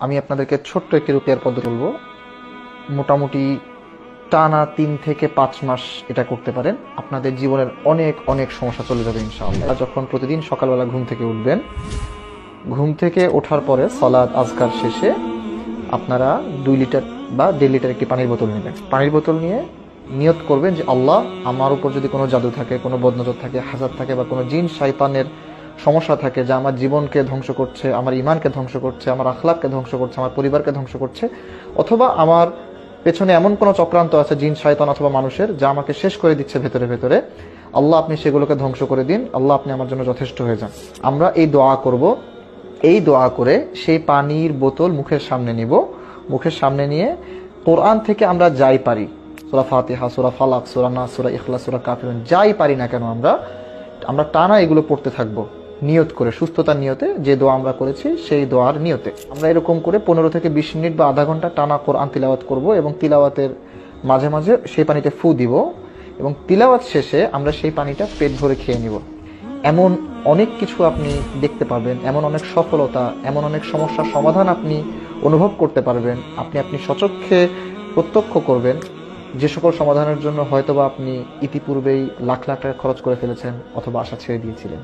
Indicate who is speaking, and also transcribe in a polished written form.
Speaker 1: আমি আপনাদেরকে ছোট্ট একটি রুকিয়ার পদ্ধতি বলবো। মোটামুটি টানা 3 থেকে 5 মাস এটা করতে পারেন, আপনাদের জীবনের অনেক অনেক সমস্যা চলে যাবে ইনশাআল্লাহ। যখন প্রতিদিন সকালবেলা ঘুম থেকে উঠবেন, ঘুম থেকে ওঠার পরে সালাত আজকার শেষে আপনারা 2 লিটার বা 1.5 লিটার একটি পানির বোতল নেবেন। পানির বোতল নিয়ে নিয়ত করবেন যে আল্লাহ, আমার উপর যদি কোনো জাদু থাকে, কোনো বদনজর থাকে, হাজার থাকে বা কোনো জিন শয়তানের সমস্যা থাকে যা আমার জীবনকে ধ্বংস করছে, আমার ইমানকে ধ্বংস করছে, আমার আখলাককে ধ্বংস করছে, আমার পরিবারকে ধ্বংস করছে, অথবা আমার পেছনে এমন কোনো চক্রান্ত আছে জিন শয়তান অথবা মানুষের যা আমাকে শেষ করে দিচ্ছে ভেতরে ভেতরে, আল্লাহ আপনি সেগুলোকে ধ্বংস করে দিন, আল্লাহ আপনি আমার জন্য যথেষ্ট হয়ে যান। আমরা এই দোয়া করব। এই দোয়া করে সেই পানির বোতল মুখের সামনে নিব। মুখের সামনে নিয়ে কোরআন থেকে আমরা যাই পারি, সূরা ফাতিহা, সূরা ফালাক, সূরা নাস, সূরা ইখলাস, সূরা কাফিরুন, যাই পারি না কেন আমরা টানা এগুলো পড়তে থাকবো, নিয়ত করে, সুস্থতার নিয়তে, যে দোয়া আমরা করেছি সেই দোয়ার নিয়তে। আমরা এরকম করে 15 থেকে 20 মিনিট বা আধা ঘন্টা টানা কোরআন তিলাওয়াত করব এবং তিলাওয়াতের মাঝে মাঝে সেই পানিতে ফু দিব এবং তিলাওয়াত শেষে আমরা সেই পানিটা পেট ভরে খেয়ে নিব। এমন অনেক কিছু আপনি দেখতে পাবেন, এমন অনেক সফলতা, এমন অনেক সমস্যার সমাধান আপনি অনুভব করতে পারবেন, আপনি স্বচক্ষে প্রত্যক্ষ করবেন, যে সকল সমাধানের জন্য হয়তোবা আপনি ইতিপূর্বেই লাখ লাখ টাকা খরচ করে ফেলেছেন অথবা আশা ছেড়ে দিয়েছিলেন।